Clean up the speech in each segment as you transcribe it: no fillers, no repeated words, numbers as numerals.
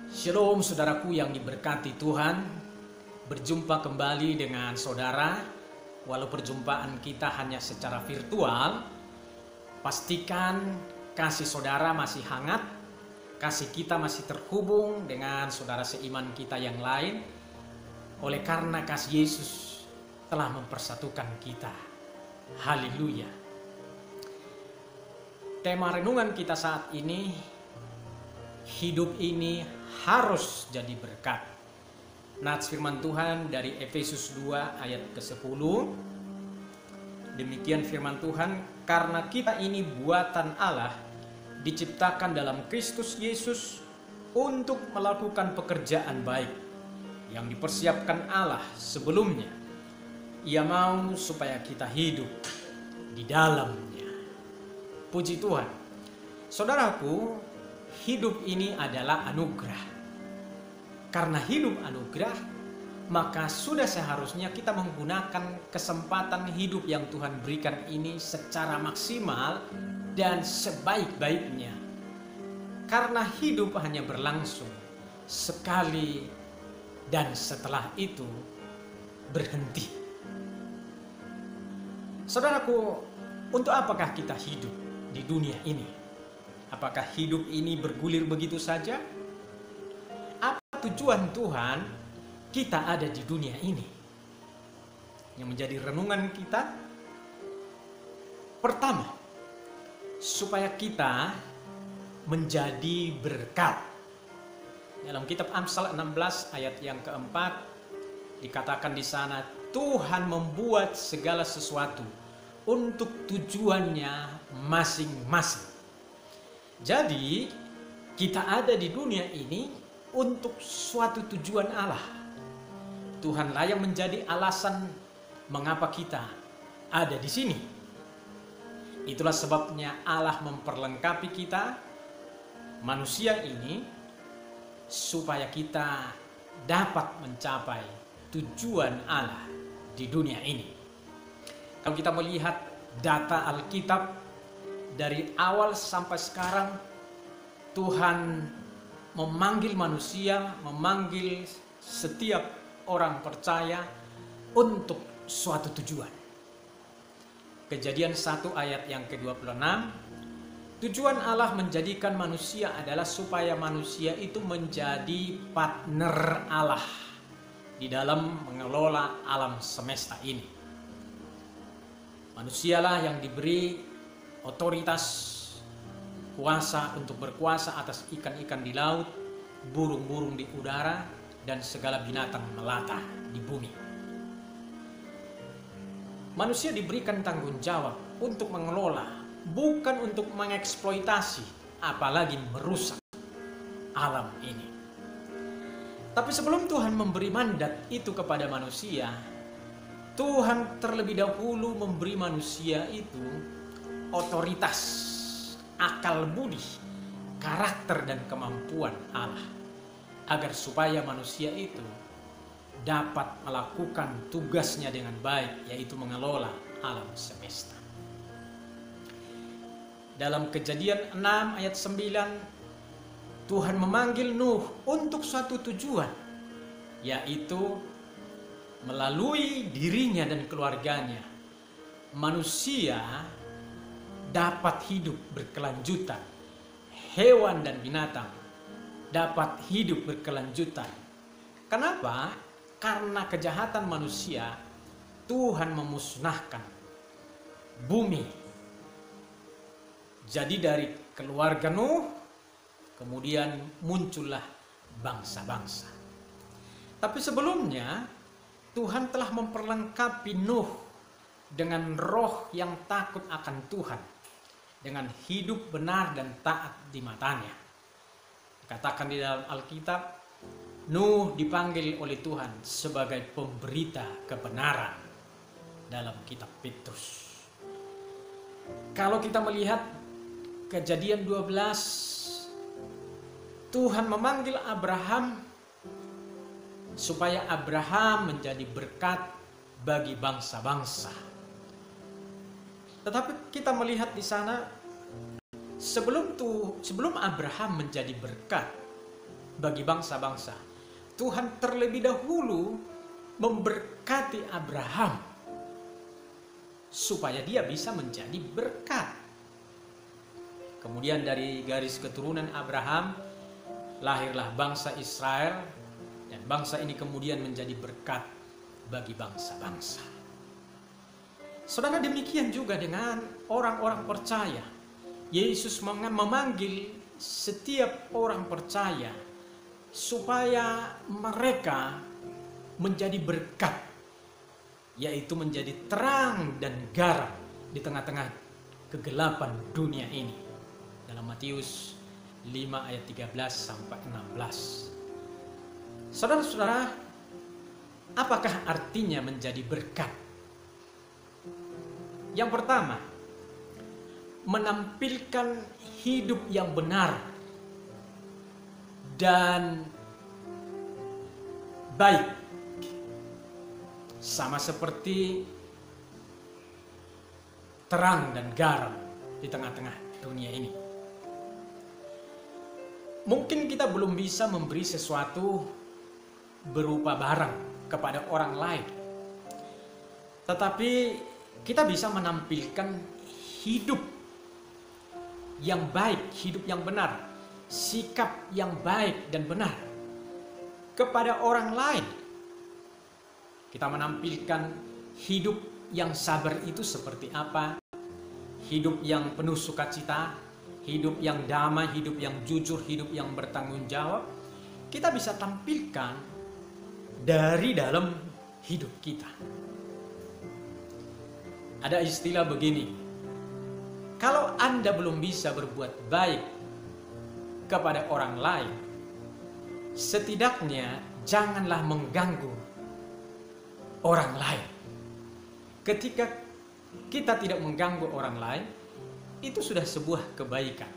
Shalom saudaraku yang diberkati Tuhan. Berjumpa kembali dengan saudara. Walau perjumpaan kita hanya secara virtual, pastikan kasih saudara masih hangat, kasih kita masih terhubung dengan saudara seiman kita yang lain. Oleh karena kasih Yesus telah mempersatukan kita. Haleluya. Tema renungan kita saat ini, hidup ini harus jadi berkat. Nats firman Tuhan dari Efesus 2 ayat ke-10. Demikian firman Tuhan, karena kita ini buatan Allah, diciptakan dalam Kristus Yesus untuk melakukan pekerjaan baik yang dipersiapkan Allah sebelumnya. Ia mau supaya kita hidup di dalamnya. Puji Tuhan. Saudaraku, hidup ini adalah anugerah. Karena hidup anugerah, maka sudah seharusnya kita menggunakan kesempatan hidup yang Tuhan berikan ini secara maksimal dan sebaik-baiknya. Karena hidup hanya berlangsung sekali dan setelah itu berhenti. Saudaraku, untuk apakah kita hidup di dunia ini? Apakah hidup ini bergulir begitu saja? Apa tujuan Tuhan kita ada di dunia ini? Yang menjadi renungan kita, pertama, supaya kita menjadi berkat. Dalam kitab Amsal 16 ayat yang keempat dikatakan di sana, Tuhan membuat segala sesuatu untuk tujuannya masing-masing. Jadi kita ada di dunia ini untuk suatu tujuan Allah. Tuhanlah yang menjadi alasan mengapa kita ada di sini. Itulah sebabnya Allah memperlengkapi kita, manusia ini, supaya kita dapat mencapai tujuan Allah di dunia ini. Kalau kita melihat data Alkitab, dari awal sampai sekarang Tuhan memanggil manusia, memanggil setiap orang percaya untuk suatu tujuan. Kejadian 1 ayat yang ke-26, tujuan Allah menjadikan manusia adalah supaya manusia itu menjadi partner Allah di dalam mengelola alam semesta ini. Manusialah yang diberi otoritas, kuasa untuk berkuasa atas ikan-ikan di laut, burung-burung di udara, dan segala binatang melata di bumi. Manusia diberikan tanggung jawab untuk mengelola, bukan untuk mengeksploitasi, apalagi merusak alam ini. Tapi sebelum Tuhan memberi mandat itu kepada manusia, Tuhan terlebih dahulu memberi manusia itu otoritas, akal budi, karakter dan kemampuan Allah, agar supaya manusia itu dapat melakukan tugasnya dengan baik, yaitu mengelola alam semesta. Dalam Kejadian 6 ayat 9, Tuhan memanggil Nuh untuk suatu tujuan, yaitu melalui dirinya dan keluarganya, manusia dapat hidup berkelanjutan. Hewan dan binatang dapat hidup berkelanjutan. Kenapa? Karena kejahatan manusia, Tuhan memusnahkan bumi. Jadi dari keluarga Nuh, kemudian muncullah bangsa-bangsa. Tapi sebelumnya, Tuhan telah memperlengkapi Nuh dengan roh yang takut akan Tuhan, dengan hidup benar dan taat di matanya. Dikatakan di dalam Alkitab, Nuh dipanggil oleh Tuhan sebagai pemberita kebenaran dalam kitab Petrus. Kalau kita melihat Kejadian 12, Tuhan memanggil Abraham supaya Abraham menjadi berkat bagi bangsa-bangsa. Tetapi kita melihat di sana, sebelum Abraham menjadi berkat, bagi bangsa-bangsa. Tuhan terlebih dahulu memberkati Abraham supaya dia bisa menjadi berkat. Kemudian dari garis keturunan Abraham lahirlah bangsa Israel, dan bangsa ini kemudian menjadi berkat bagi bangsa-bangsa. Saudara, demikian juga dengan orang-orang percaya. Yesus memanggil setiap orang percaya supaya mereka menjadi berkat, yaitu menjadi terang dan garam di tengah-tengah kegelapan dunia ini. Dalam Matius 5 ayat 13 sampai 16. Saudara-saudara, apakah artinya menjadi berkat? Yang pertama, menampilkan hidup yang benar dan baik, sama seperti terang dan garam di tengah-tengah dunia ini. Mungkin kita belum bisa memberi sesuatu berupa barang kepada orang lain, tetapi kita bisa menampilkan hidup yang baik, hidup yang benar, sikap yang baik dan benar kepada orang lain. Kita menampilkan hidup yang sabar itu seperti apa, hidup yang penuh sukacita, hidup yang damai, hidup yang jujur, hidup yang bertanggung jawab. Kita bisa tampilkan dari dalam hidup kita. Ada istilah begini, kalau Anda belum bisa berbuat baik kepada orang lain, setidaknya janganlah mengganggu orang lain. Ketika kita tidak mengganggu orang lain, itu sudah sebuah kebaikan.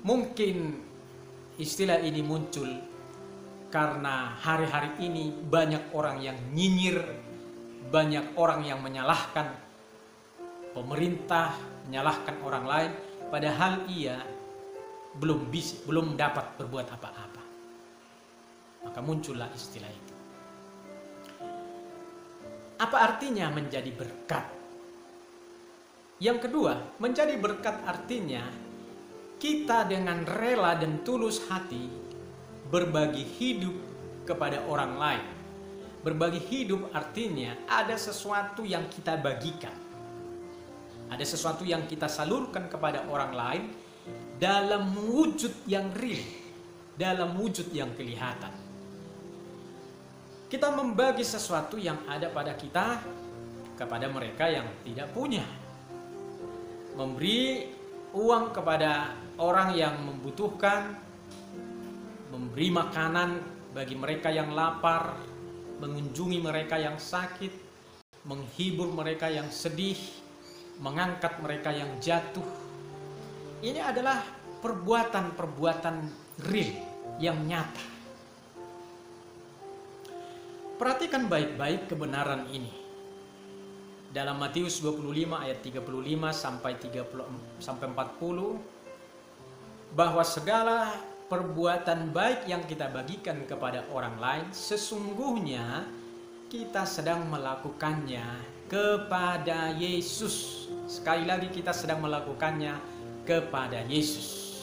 Mungkin istilah ini muncul karena hari-hari ini banyak orang yang nyinyir, banyak orang yang menyalahkan pemerintah, menyalahkan orang lain, padahal ia belum dapat berbuat apa-apa. Maka muncullah istilah itu. Apa artinya menjadi berkat? Yang kedua, menjadi berkat artinya kita dengan rela dan tulus hati berbagi hidup kepada orang lain. Berbagi hidup artinya ada sesuatu yang kita bagikan. Ada sesuatu yang kita salurkan kepada orang lain dalam wujud yang real, dalam wujud yang kelihatan. Kita membagi sesuatu yang ada pada kita kepada mereka yang tidak punya. Memberi uang kepada orang yang membutuhkan, memberi makanan bagi mereka yang lapar, mengunjungi mereka yang sakit, menghibur mereka yang sedih, mengangkat mereka yang jatuh. Ini adalah perbuatan-perbuatan real yang nyata. Perhatikan baik-baik kebenaran ini. Dalam Matius 25 ayat 35 sampai 40, bahwa segala perbuatan baik yang kita bagikan kepada orang lain, sesungguhnya kita sedang melakukannya kepada Yesus. Sekali lagi, kita sedang melakukannya kepada Yesus.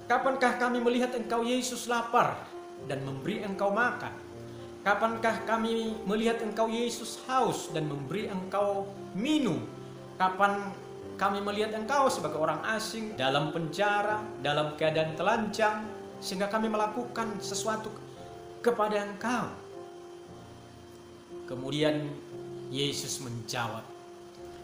Kapankah kami melihat engkau Yesus lapar dan memberi engkau makan? Kapankah kami melihat engkau Yesus haus dan memberi engkau minum? Kapan kami melihat engkau sebagai orang asing dalam penjara, dalam keadaan telanjang, sehingga kami melakukan sesuatu kepada engkau? Kemudian Yesus menjawab,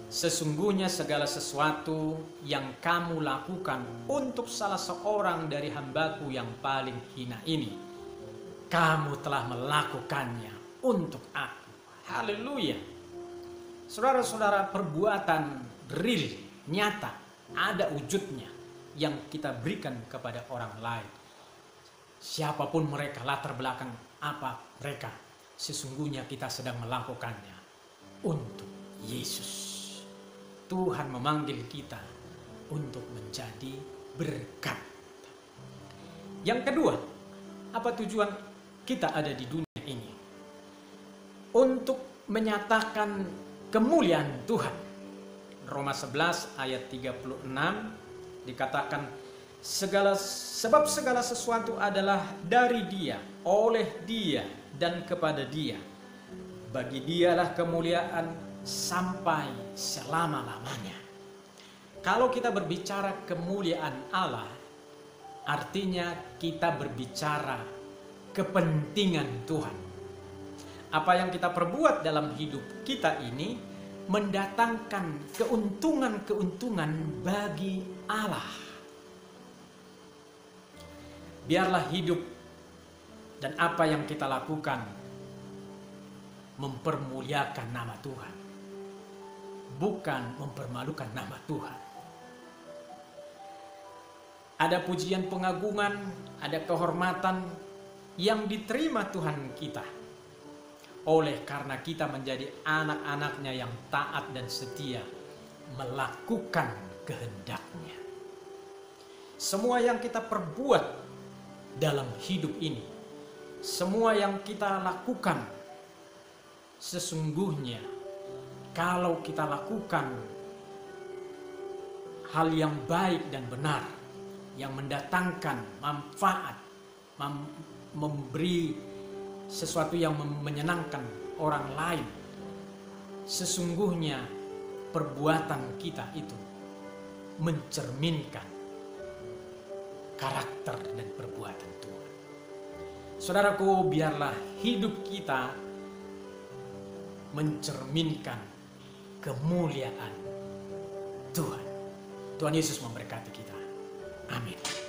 sesungguhnya segala sesuatu yang kamu lakukan untuk salah seorang dari hambaku yang paling hina ini, kamu telah melakukannya untuk aku. Haleluya. Saudara-saudara, perbuatan real, nyata, ada wujudnya yang kita berikan kepada orang lain. Siapapun mereka, latar belakang apa mereka, sesungguhnya kita sedang melakukannya untuk Yesus. Tuhan memanggil kita untuk menjadi berkat. Yang kedua, apa tujuan kita ada di dunia ini? Untuk menyatakan kemuliaan Tuhan. Roma 11 ayat 36 dikatakan, sebab segala sesuatu adalah dari Dia, oleh Dia, dan kepada Dia. Bagi Dialah kemuliaan sampai selama-lamanya. Kalau kita berbicara kemuliaan Allah, artinya kita berbicara kepentingan Tuhan. Apa yang kita perbuat dalam hidup kita ini mendatangkan keuntungan-keuntungan bagi Allah. Biarlah hidup dan apa yang kita lakukan mempermuliakan nama Tuhan, bukan mempermalukan nama Tuhan. Ada pujian pengagungan, ada kehormatan yang diterima Tuhan kita oleh karena kita menjadi anak-anaknya yang taat dan setia melakukan kehendak-Nya. Semua yang kita perbuat dalam hidup ini, semua yang kita lakukan, sesungguhnya kalau kita lakukan hal yang baik dan benar, yang mendatangkan manfaat, memberi sesuatu yang menyenangkan orang lain, sesungguhnya perbuatan kita itu mencerminkan karakter dan perbuatan Tuhan. Saudaraku, biarlah hidup kita mencerminkan kemuliaan Tuhan. Tuhan Yesus memberkati kita. Amin.